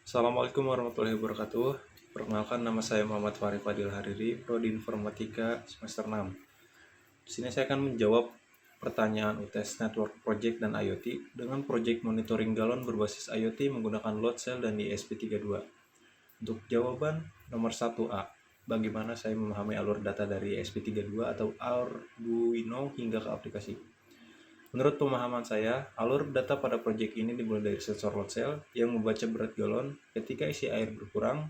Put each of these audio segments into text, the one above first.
Assalamualaikum warahmatullahi wabarakatuh. Perkenalkan, nama saya Muhammad Farid Fadil Hariri, Prodi Informatika semester 6. Di sini saya akan menjawab pertanyaan UTS Network Project dan IoT dengan project monitoring galon berbasis IoT menggunakan load cell dan ESP32. Untuk jawaban nomor 1A, bagaimana saya memahami alur data dari ESP32 atau Arduino hingga ke aplikasi? Menurut pemahaman saya, alur data pada proyek ini dimulai dari sensor load cell yang membaca berat galon. Ketika isi air berkurang,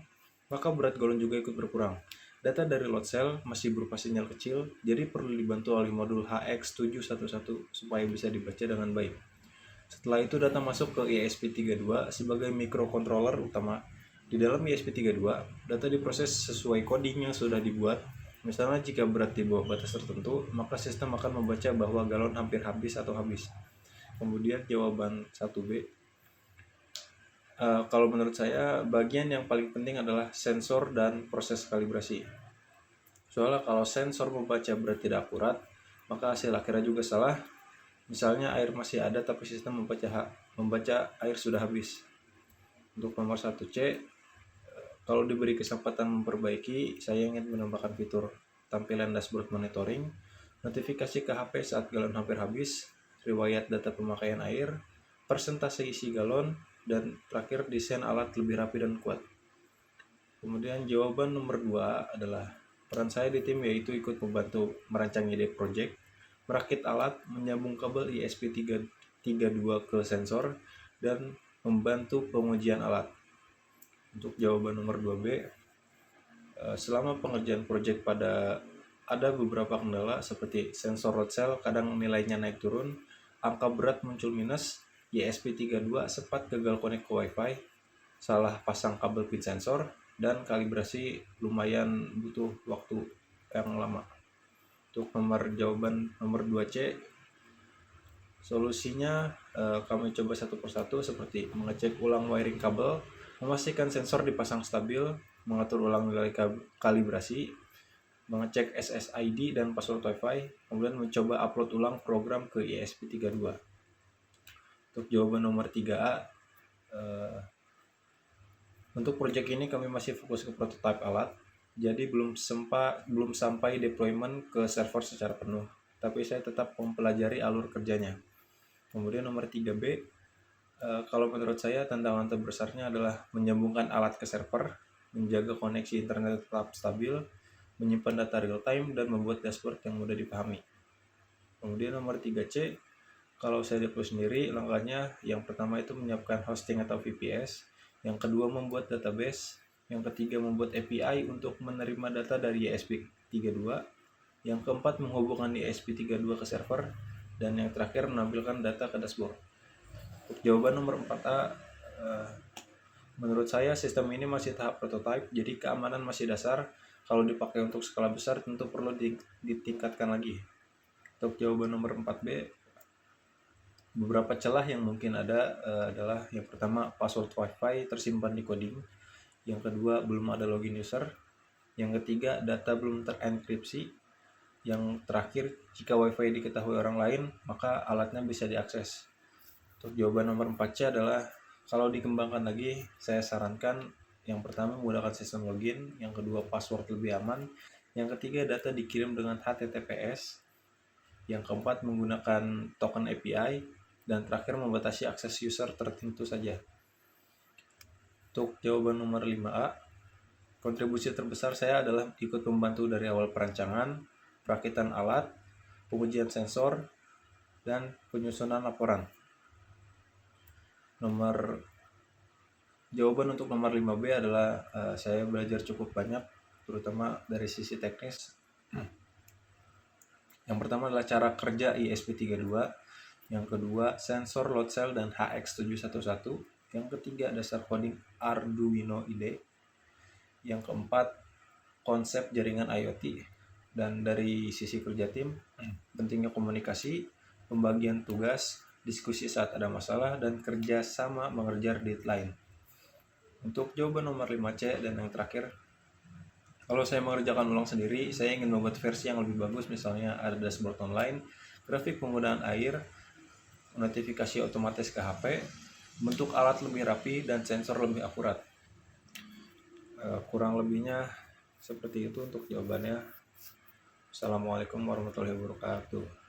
maka berat galon juga ikut berkurang. Data dari load cell masih berupa sinyal kecil, jadi perlu dibantu oleh modul HX711 supaya bisa dibaca dengan baik. Setelah itu data masuk ke ESP32 sebagai microcontroller utama. Di dalam ESP32, data diproses sesuai coding yang sudah dibuat. Misalnya jika berat di bawah batas tertentu, maka sistem akan membaca bahwa galon hampir habis atau habis. Kemudian jawaban 1B. Kalau menurut saya, bagian yang paling penting adalah sensor dan proses kalibrasi. Soalnya kalau sensor membaca berat tidak akurat, maka hasil akhirnya juga salah. Misalnya air masih ada tapi sistem membaca air sudah habis. Untuk nomor 1C, kalau diberi kesempatan memperbaiki, saya ingin menambahkan fitur tampilan dashboard monitoring, notifikasi ke HP saat galon hampir habis, riwayat data pemakaian air, persentase isi galon, dan terakhir desain alat lebih rapi dan kuat. Kemudian jawaban nomor 2 adalah peran saya di tim yaitu ikut membantu merancang ide project, merakit alat, menyambung kabel ESP32 ke sensor, dan membantu pengujian alat. Untuk jawaban nomor 2B, selama pengerjaan proyek ada beberapa kendala seperti sensor load cell kadang nilainya naik turun, angka berat muncul minus, ESP32 sempat gagal connect ke WiFi, salah pasang kabel pin sensor, dan kalibrasi lumayan butuh waktu yang lama. Untuk jawaban nomor 2C, solusinya kami coba satu persatu seperti mengecek ulang wiring kabel, memastikan sensor dipasang stabil, mengatur ulang nilai kalibrasi, mengecek SSID dan password Wi-Fi, kemudian mencoba upload ulang program ke ESP32. Untuk jawaban nomor 3A, untuk proyek ini kami masih fokus ke prototipe alat, jadi belum sampai deployment ke server secara penuh, tapi saya tetap mempelajari alur kerjanya. Kemudian nomor 3B, kalau menurut saya tantangan terbesarnya adalah menyambungkan alat ke server, menjaga koneksi internet tetap stabil, menyimpan data real time, dan membuat dashboard yang mudah dipahami. Kemudian nomor 3C, kalau saya deploy sendiri, langkahnya yang pertama itu menyiapkan hosting atau VPS, yang kedua membuat database, yang ketiga membuat API untuk menerima data dari ESP32, yang keempat menghubungkan ESP32 ke server, dan yang terakhir menampilkan data ke dashboard. Untuk jawaban nomor 4A, menurut saya sistem ini masih tahap prototype, jadi keamanan masih dasar. Kalau dipakai untuk skala besar tentu perlu ditingkatkan lagi. Untuk jawaban nomor 4B, beberapa celah yang mungkin ada adalah yang pertama password Wi-Fi tersimpan di coding, yang kedua belum ada login user, yang ketiga data belum terenkripsi, yang terakhir jika Wi-Fi diketahui orang lain maka alatnya bisa diakses. Untuk jawaban nomor 4C adalah kalau dikembangkan lagi, saya sarankan yang pertama menggunakan sistem login, yang kedua password lebih aman, yang ketiga data dikirim dengan HTTPS, yang keempat menggunakan token API, dan terakhir membatasi akses user tertentu saja. Untuk jawaban nomor 5A, kontribusi terbesar saya adalah ikut membantu dari awal perancangan, perakitan alat, pengujian sensor, dan penyusunan laporan. Jawaban untuk nomor 5B adalah saya belajar cukup banyak, terutama dari sisi teknis. Yang pertama adalah cara kerja ESP32, yang kedua sensor load cell dan HX711, yang ketiga dasar coding Arduino IDE, yang keempat konsep jaringan IoT, dan dari sisi kerja tim, pentingnya komunikasi, pembagian tugas, diskusi saat ada masalah, dan kerja sama mengejar deadline. Untuk jawaban nomor 5C dan yang terakhir, kalau saya mengerjakan ulang sendiri, saya ingin membuat versi yang lebih bagus, misalnya ada dashboard online, grafik penggunaan air, notifikasi otomatis ke HP, bentuk alat lebih rapi, dan sensor lebih akurat. Kurang lebihnya seperti itu untuk jawabannya. Assalamualaikum warahmatullahi wabarakatuh.